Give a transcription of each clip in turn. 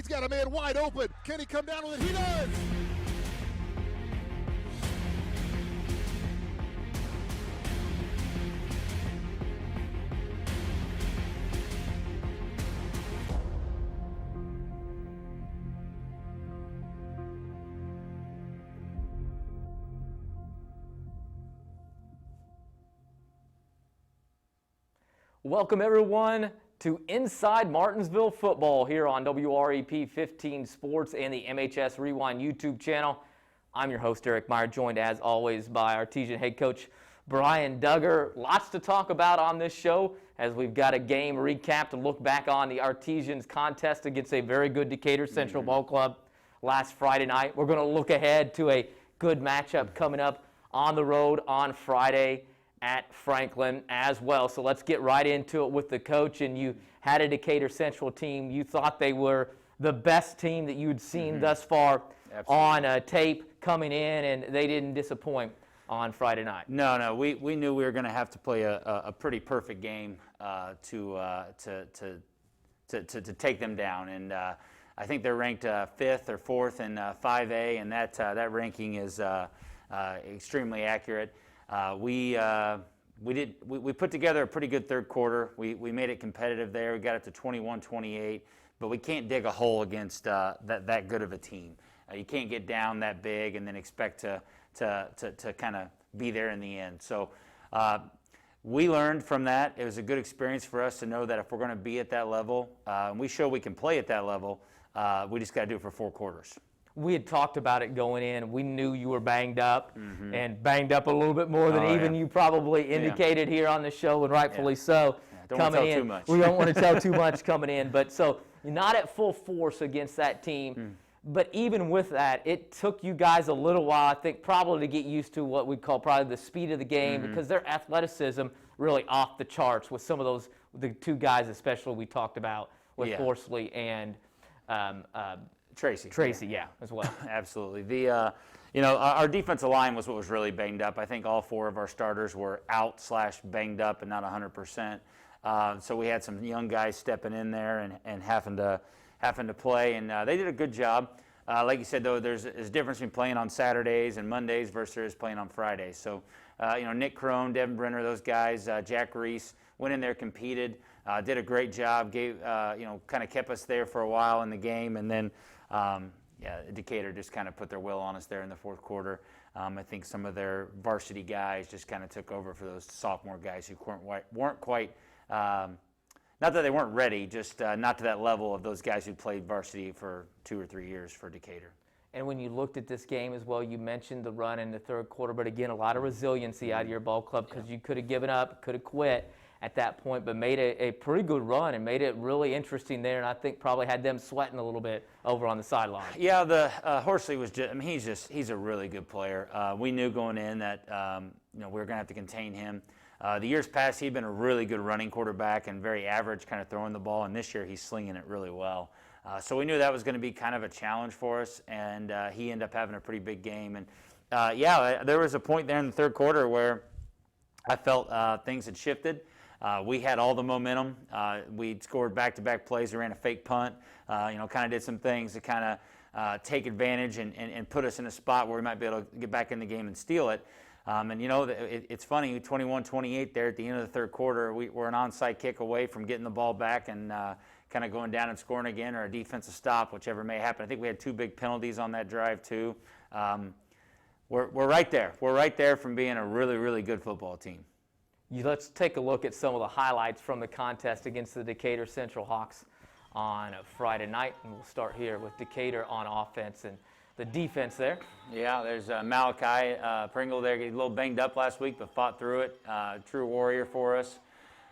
He's got a man wide open. Can he come down with it? He does! Welcome everyone to Inside Martinsville Football here on WREP 15 Sports and the MHS Rewind YouTube channel. I'm your host, Eric Meyer, joined as always by Artesian head coach Brian Duggar. Lots to talk about on this show as we've got a game recap to look back on the Artesians contest against a very good Decatur Central Ball Club last Friday night. We're going to look ahead to a good matchup coming up on the road on Friday at Franklin as well. So let's get right into it with the coach. And you had a Decatur Central team. You thought they were the best team that you'd seen thus far on tape coming in, and they didn't disappoint on Friday night. No, we knew we were going to have to play a pretty perfect game to take them down. And I think they're ranked 5th or 4th in 5A, and that ranking is extremely accurate. We put together a pretty good third quarter. We made it competitive there. We got it to 21-28, but we can't dig a hole against that good of a team. You can't get down that big and then expect to kind of be there in the end. So we learned from that. It was a good experience for us to know that if we're going to be at that level, and we show we can play at that level, we just got to do it for 4 quarters. We had talked about it going in. We knew you were banged up and banged up a little bit more than even you probably indicated here on the show, and rightfully so. Don't want to tell too much. We don't want to tell too much coming in. But so you're not at full force against that team. But even with that, it took you guys a little while, I think, probably to get used to what we call probably the speed of the game because their athleticism really off the charts with some of those, the 2 guys especially we talked about with Horsley and Tracy, yeah, as well. Absolutely. Our defensive line was what was really banged up. I think all 4 of our starters were out/banged up and not 100%. So we had some young guys stepping in there and having to play, and they did a good job. Like you said, though, there's a difference between playing on Saturdays and Mondays versus playing on Fridays. So, Nick Crone, Devin Brenner, those guys, Jack Reese went in there, competed, did a great job, kind of kept us there for a while in the game, and then Decatur just kind of put their will on us there in the fourth quarter. I think some of their varsity guys just kind of took over for those sophomore guys who weren't quite, not that they weren't ready, just not to that level of those guys who played varsity for 2 or 3 years for Decatur. And when you looked at this game as well, you mentioned the run in the third quarter, but again, a lot of resiliency out of your ball club because you could have given up, could have quit at that point, but made a pretty good run and made it really interesting there, and I think probably had them sweating a little bit over on the sideline. Yeah, the Horsley was just, he's a really good player. We knew going in that, we were going to have to contain him. The years past, he'd been a really good running quarterback and very average kind of throwing the ball, and this year he's slinging it really well. So we knew that was going to be kind of a challenge for us, and he ended up having a pretty big game. And, there was a point there in the third quarter where I felt things had shifted. We had all the momentum. We'd scored back-to-back plays. We ran a fake punt, kind of did some things to kind of take advantage and put us in a spot where we might be able to get back in the game and steal it. It's funny, 21-28 there at the end of the third quarter. We're an onside kick away from getting the ball back and kind of going down and scoring again, or a defensive stop, whichever may happen. I think we had 2 big penalties on that drive too. We're right there. We're right there from being a really, really good football team. Let's take a look at some of the highlights from the contest against the Decatur Central Hawks on Friday night. And we'll start here with Decatur on offense and the defense there. Yeah, there's Malachi Pringle there. He a little banged up last week, but fought through it. True warrior for us.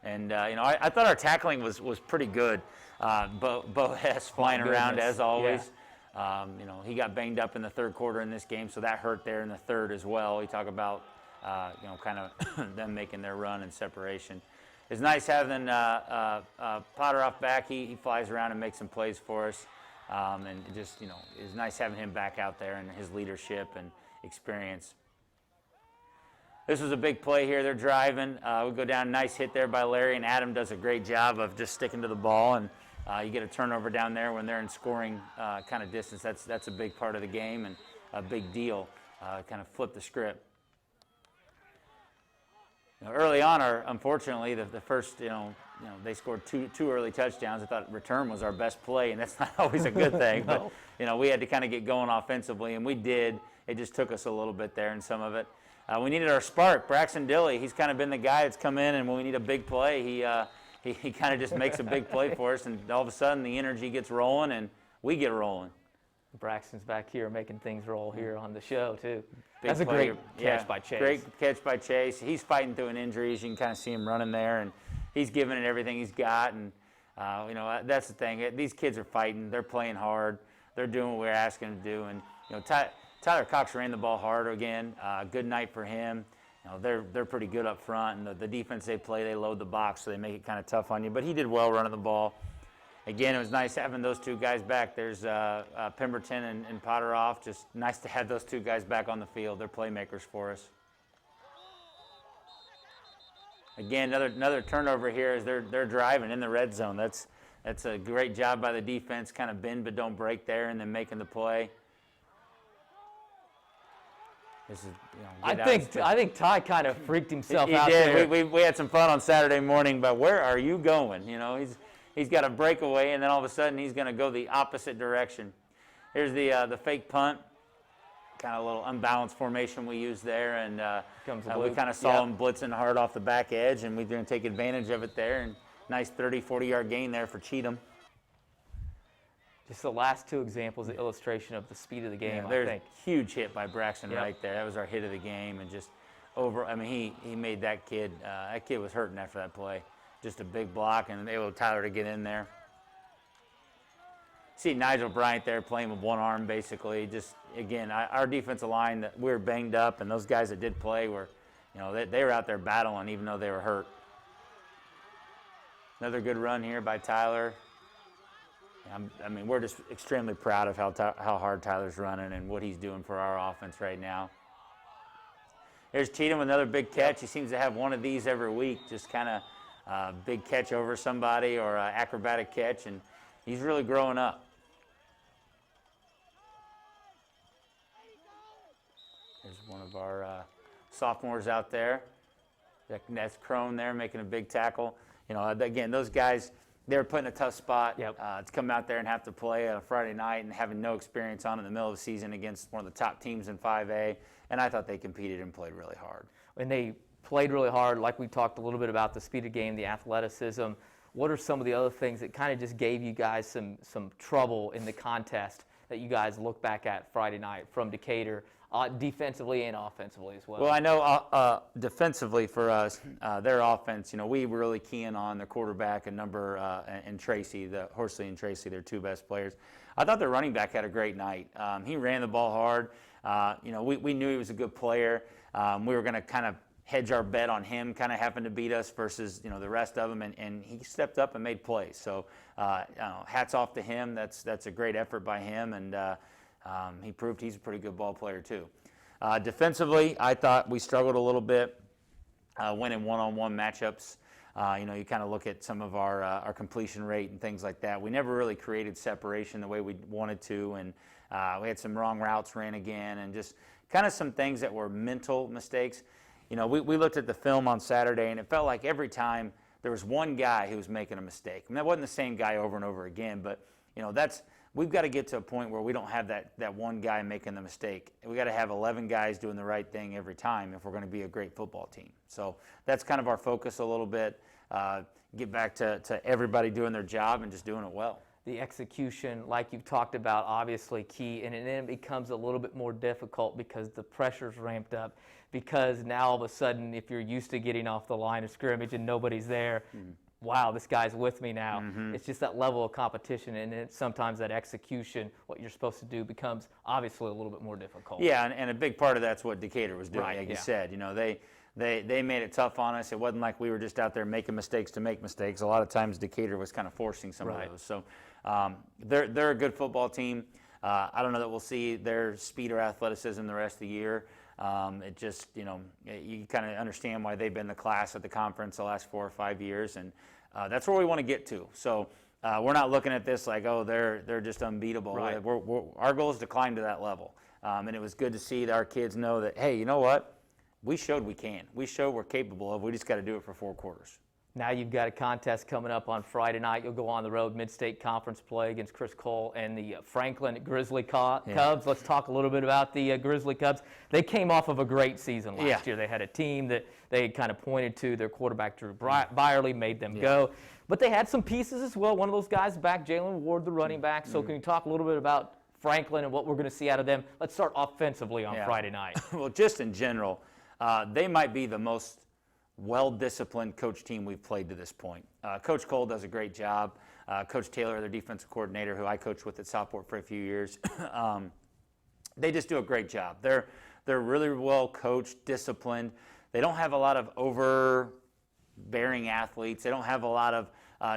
And, I thought our tackling was pretty good. Bo Hess flying around as always. Yeah. He got banged up in the third quarter in this game, so that hurt there in the third as well. We talk about kind of them making their run and separation. It's nice having Potter off back. He flies around and makes some plays for us. And just, it's nice having him back out there and his leadership and experience. This was a big play here. They're driving. We go down, nice hit there by Larry, and Adam does a great job of just sticking to the ball and You get a turnover down there when they're in scoring kind of distance. That's a big part of the game and a big deal. Kind of flip the script. Early on, unfortunately, the first, they scored two early touchdowns. I thought return was our best play, and that's not always a good thing. No. But, we had to kind of get going offensively, and we did. It just took us a little bit there in some of it. We needed our spark. Braxton Dilley, he's kind of been the guy that's come in, and when we need a big play, he kind of just makes a big play for us, and all of a sudden the energy gets rolling, and we get rolling. Braxton's back here making things roll here on the show, too. Big That's a play. great catch by Chase. Great catch by Chase. He's fighting through an injury. As you can kind of see him running there, and he's giving it everything he's got. And, that's the thing. These kids are fighting. They're playing hard. They're doing what we're asking them to do. And, Tyler Cox ran the ball hard again. Good night for him. They're pretty good up front. And the defense they play, they load the box, so they make it kind of tough on you. But he did well running the ball. Again, it was nice having those two guys back. There's Pemberton and Potteroff. Just nice to have those two guys back on the field. They're playmakers for us. Again, another turnover here as they're driving in the red zone. That's a great job by the defense, kind of bend but don't break there, and then making the play. This is, I think Ty kind of freaked himself out he did. there. We had some fun on Saturday morning, but where are you going? He's got a breakaway, and then all of a sudden he's going to go the opposite direction. Here's the fake punt, kind of a little unbalanced formation we used there, and we kind of saw him blitzing hard off the back edge, and we're going to take advantage of it there. And nice 30, 40-yard gain there for Cheatham. Just the last two examples, the illustration of the speed of the game, there's I think. A huge hit by Braxton right there. That was our hit of the game, and just he made that kid was hurting after that play. Just a big block, and able Tyler to get in there. See Nigel Bryant there playing with one arm, basically. Just, again, our defensive line, we were banged up, and those guys that did play were, they were out there battling even though they were hurt. Another good run here by Tyler. We're just extremely proud of how hard Tyler's running and what he's doing for our offense right now. Here's Cheatham with another big catch. He seems to have one of these every week, just kind of big catch over somebody or an acrobatic catch, and he's really growing up. There's one of our sophomores out there. That's Crone there making a big tackle. Again, those guys, they were put in a tough spot to come out there and have to play on a Friday night and having no experience on in the middle of the season against one of the top teams in 5A, and I thought they competed and played really hard. And they played really hard, like we talked a little bit about the speed of game, the athleticism. What are some of the other things that kind of just gave you guys some trouble in the contest that you guys look back at Friday night from Decatur, defensively and offensively as well? Well, I know defensively for us, their offense, we were really keying on their quarterback and Tracy, Horsley and Tracy, their two best players. I thought their running back had a great night. He ran the ball hard. We knew he was a good player. We were going to kind of hedge our bet on him kind of having to beat us versus the rest of them, and he stepped up and made plays. So hats off to him. That's a great effort by him, and he proved he's a pretty good ball player too. Defensively, I thought we struggled a little bit winning one-on-one matchups. You kind of look at some of our completion rate and things like that. We never really created separation the way we wanted to, and we had some wrong routes ran again, and just kind of some things that were mental mistakes. We looked at the film on Saturday, and it felt like every time there was one guy who was making a mistake. That wasn't the same guy over and over again, but we've got to get to a point where we don't have that one guy making the mistake. We got to have 11 guys doing the right thing every time if we're going to be a great football team. So that's kind of our focus a little bit. Get back to everybody doing their job and just doing it well. The execution, like you've talked about, obviously key, and then it becomes a little bit more difficult because the pressure's ramped up, because now all of a sudden, if you're used to getting off the line of scrimmage and nobody's there, wow, this guy's with me now. It's just that level of competition, and then sometimes that execution, what you're supposed to do, becomes obviously a little bit more difficult. Yeah, and a big part of that's what Decatur was doing, like you said. They made it tough on us. It wasn't like we were just out there making mistakes to make mistakes. A lot of times Decatur was kind of forcing some of those. So they're a good football team. I don't know that we'll see their speed or athleticism the rest of the year. It just, you kind of understand why they've been the class at the conference the last 4 or 5 years, and that's where we want to get to. So We're not looking at this like, oh, they're just unbeatable. Right. Our goal is to climb to that level. And it was good to see that our kids know that, hey, you know what? We showed we can. We showed we're capable of. We just got to do it for 4 quarters. Now you've got a contest coming up on Friday night. You'll go on the road, Mid-State Conference play against Chris Cole and the Franklin Grizzly Cubs. Let's talk a little bit about the Grizzly Cubs. They came off of a great season last year. They had a team that they had kind of pointed to. Their quarterback, Drew Byerly, made them go. But they had some pieces as well. One of those guys back, Jalen Ward, the running back. So can you talk a little bit about Franklin and what we're going to see out of them? Let's start offensively on Friday night. Well, just in general, they might be the most well-disciplined coach team we've played to this point. Coach Cole does a great job. Coach Taylor, their defensive coordinator, who I coached with at Southport for a few years, they just do a great job. They're really well coached, disciplined. They don't have a lot of overbearing athletes. They don't have a lot of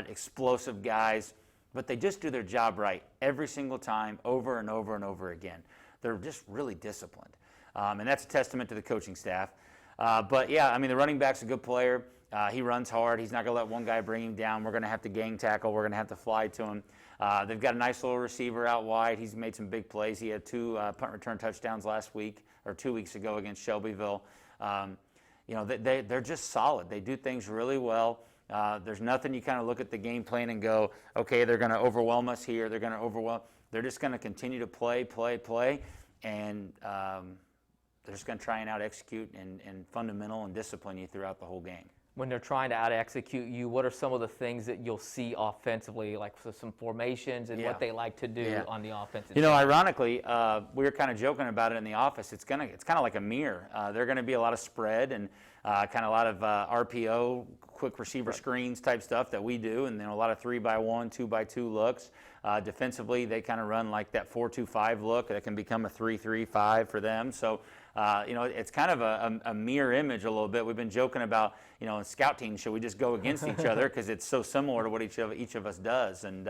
explosive guys, but they just do their job right every single time, over and over and over again. They're just really disciplined, and that's a testament to the coaching staff. But, yeah, I mean, the running back's a good player. He runs hard. He's not going to let one guy bring him down. We're going to have to gang tackle. We're going to have to fly to him. They've got a nice little receiver out wide. He's made some big plays. He had 2 punt return touchdowns last week or 2 weeks ago against Shelbyville. They're just solid. They do things really well. There's nothing you kind of look at the game plan and go, okay, they're going to overwhelm us here. They're going to overwhelm. They're just going to continue to play, and they're just going to try and out-execute and fundamental and discipline you throughout the whole game. When they're trying to out-execute you, what are some of the things that you'll see offensively, like some formations and what they like to do on the offensive side? Ironically, we were kind of joking about it in the office. It's kind of like a mirror. They're going to be a lot of spread and kind of a lot of RPO, quick receiver screens type stuff that we do, and then a lot of 3-by-1, 2-by-2 looks. Defensively, they kind of run like that 4-2-5 look that can become a 3-3-5 for them. So, it's kind of a mirror image a little bit. We've been joking about, in scout teams, should we just go against each other because it's so similar to what each of us does. And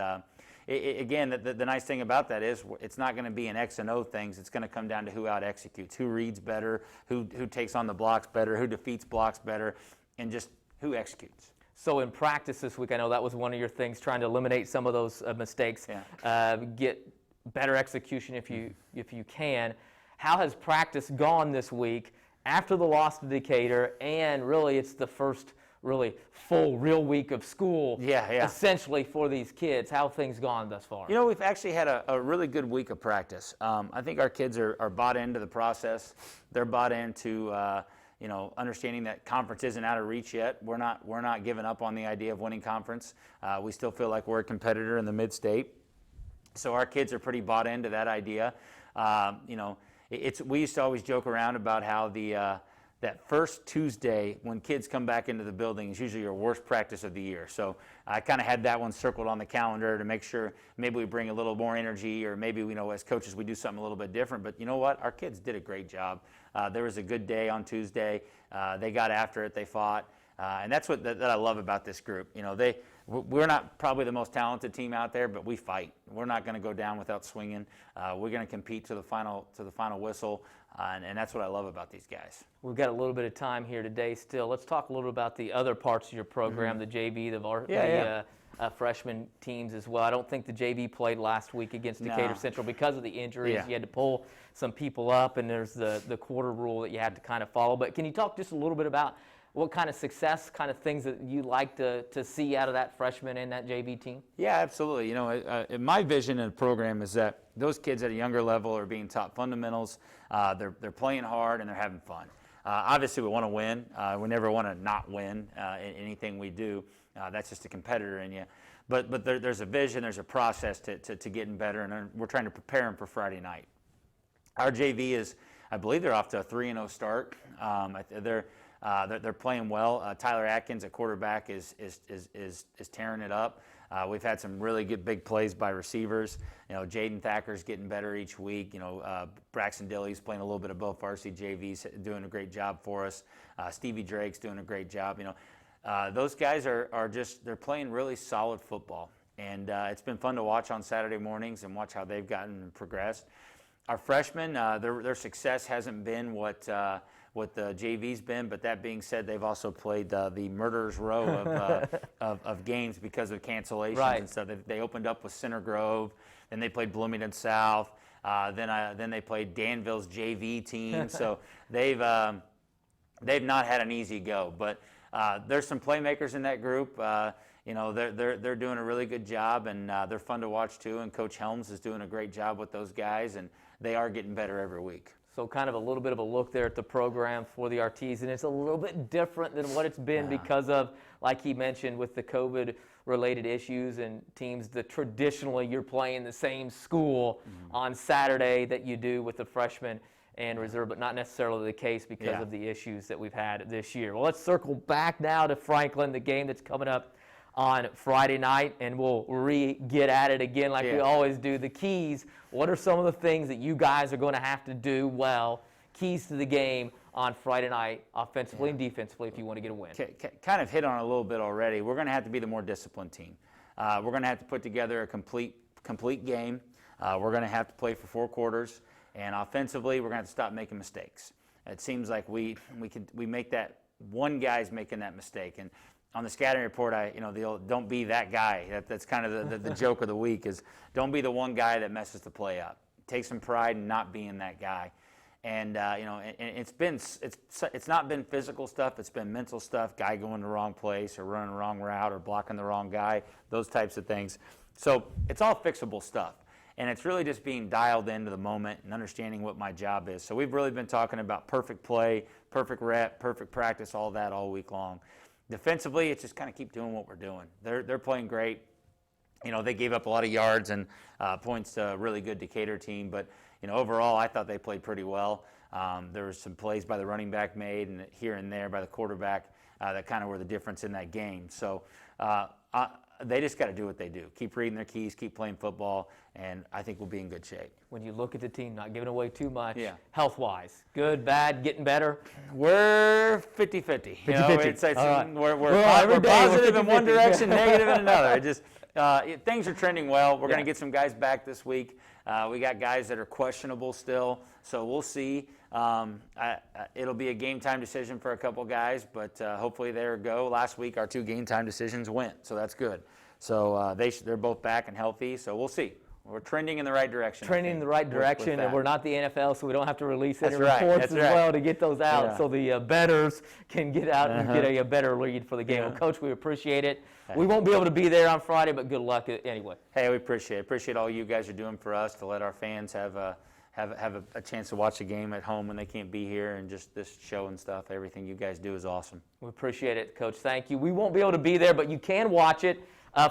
again, the nice thing about that is it's not going to be an X and O things. It's going to come down to who out executes, who reads better, who takes on the blocks better, who defeats blocks better, and just who executes. So in practice this week, I know that was one of your things, trying to eliminate some of those mistakes, get better execution if you can. How has practice gone this week after the loss to Decatur, and really it's the first really full real week of school essentially for these kids? How have things gone thus far? We've actually had a really good week of practice. I think our kids are bought into the process. They're bought into understanding that conference isn't out of reach yet. We're not giving up on the idea of winning conference. We still feel like we're a competitor in the mid-state. So our kids are pretty bought into that idea. We used to always joke around about how that first Tuesday when kids come back into the building is usually your worst practice of the year. So I kind of had that one circled on the calendar to make sure maybe we bring a little more energy, or maybe as coaches we do something a little bit different. But you know what? Our kids did a great job. There was a good day on Tuesday. They got after it. They fought. And that's what I love about this group. We're not probably the most talented team out there, but we fight. We're not going to go down without swinging. We're going to compete to the final whistle, and that's what I love about these guys. We've got a little bit of time here today still. Let's talk a little about the other parts of your program, the JV, the freshman teams as well. I don't think the JV played last week against Decatur Central because of the injuries. You had to pull some people up, and there's the quarter rule that you had to kind of follow. But can you talk just a little bit about what kind of success, kind of things that you like to see out of that freshman and that JV team? Yeah, absolutely. My vision in the program is that those kids at a younger level are being taught fundamentals. They're playing hard and they're having fun. Obviously, we want to win. We never want to not win in anything we do. That's just a competitor in you. But there's a vision, there's a process to getting better, and we're trying to prepare them for Friday night. Our JV is, I believe they're off to a 3-0 start. They're playing well. Tyler Atkins, a quarterback, is tearing it up. We've had some really good big plays by receivers. Jaden Thacker's getting better each week. Braxton Dilly's playing a little bit of both varsity JVs, doing a great job for us. Stevie Drake's doing a great job. Those guys they're playing really solid football, and it's been fun to watch on Saturday mornings and watch how they've gotten and progressed. Our freshmen, their success hasn't been what what the JV's been. But that being said, they've also played the murderer's row of games because of cancellations and stuff. They opened up with Center Grove, then they played Bloomington South, then they played Danville's JV team. So they've not had an easy go. But there's some playmakers in that group. They're doing a really good job, and they're fun to watch too. And Coach Helms is doing a great job with those guys, and they are getting better every week. So kind of a little bit of a look there at the program for the Artesian. It's a little bit different than what it's been because of, like he mentioned, with the COVID-related issues and teams that traditionally you're playing the same school on Saturday that you do with the freshmen and reserve, but not necessarily the case because of the issues that we've had this year. Well, let's circle back now to Franklin, the game that's coming up on Friday night, and we'll get at it again like we always do. The keys, what are some of the things that you guys are going to have to do well, keys to the game on Friday night, offensively and defensively, if you want to get a win? Kind of hit on it a little bit already. We're going to have to be the more disciplined team. We're going to have to put together a complete game. We're going to have to play for 4 quarters, and offensively, we're going to have to stop making mistakes. It seems like we make that, one guy's making that mistake, and on the scouting report, the old, don't be that guy. That's kind of the joke of the week is don't be the one guy that messes the play up. Take some pride in not being that guy. And it's not been physical stuff. It's been mental stuff. Guy going the wrong place or running the wrong route or blocking the wrong guy. Those types of things. So it's all fixable stuff. And it's really just being dialed into the moment and understanding what my job is. So we've really been talking about perfect play, perfect rep, perfect practice, all that all week long. Defensively, it's just kind of keep doing what we're doing. They're playing great. They gave up a lot of yards and points to a really good Decatur team, but overall, I thought they played pretty well. There was some plays by the running back made, and here and there by the quarterback that kind of were the difference in that game. So they just got to do what they do. Keep reading their keys, keep playing football, and I think we'll be in good shape. When you look at the team, not giving away too much, health-wise, good, bad, getting better? We're 50-50. 50-50. We're positive in one direction, negative in another. It just things are trending well. We're going to get some guys back this week. We got guys that are questionable still, so we'll see. It'll be a game-time decision for a couple guys, but hopefully they'll go. Last week, our 2 game-time decisions went, so that's good. So they're both back and healthy, so we'll see. We're trending in the right direction. Trending in the right direction, and we're not the NFL, so we don't have to release any reports as well to get those out, so the bettors can get out and get a better lead for the game. Well, Coach, we appreciate it. We won't be able to be there on Friday, but good luck anyway. Hey, we appreciate all you guys are doing for us to let our fans have a chance to watch a game at home when they can't be here, and just this show and stuff. Everything you guys do is awesome. We appreciate it, Coach. Thank you. We won't be able to be there, but you can watch it.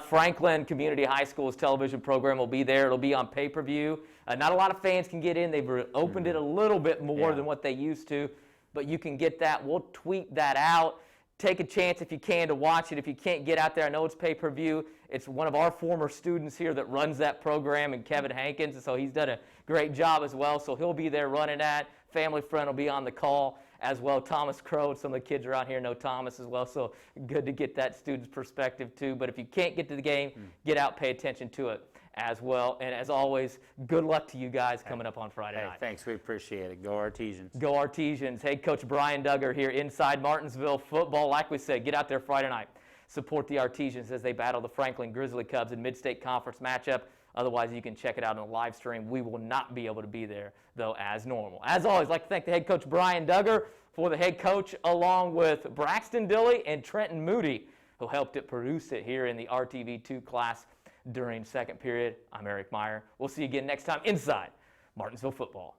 Franklin Community High School's television program will be there. It'll be on pay-per-view. Not a lot of fans can get in. They've opened it a little bit more than what they used to, but you can get that. We'll tweet that out. Take a chance if you can to watch it. If you can't get out there, I know it's pay-per-view. It's one of our former students here that runs that program, and Kevin Hankins, and so he's done a great job as well. So he'll be there running that. Family friend will be on the call as well. Thomas Crow, some of the kids around here know Thomas as well, so good to get that student's perspective too. But if you can't get to the game, get out, pay attention to it as well. And as always, good luck to you guys coming up on Friday night. Thanks, we appreciate it. Go Artesians. Go Artesians. Head coach Brian Duggar here inside Martinsville football. Like we said, get out there Friday night. Support the Artesians as they battle the Franklin Grizzly Cubs in Mid-State Conference matchup. Otherwise, you can check it out on the live stream. We will not be able to be there, though, as normal. As always, I'd like to thank the head coach, Brian Duggar, for the head coach, along with Braxton Dilley and Trenton Moody, who helped it produce it here in the RTV2 class during second period. I'm Eric Meyer. We'll see you again next time inside Martinsville football.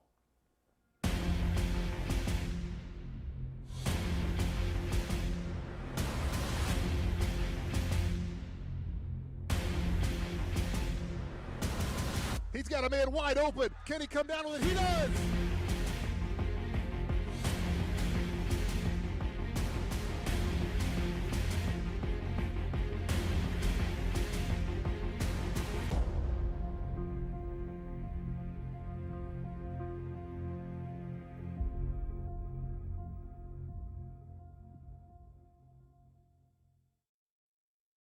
He's got a man wide open. Can he come down with it? He does!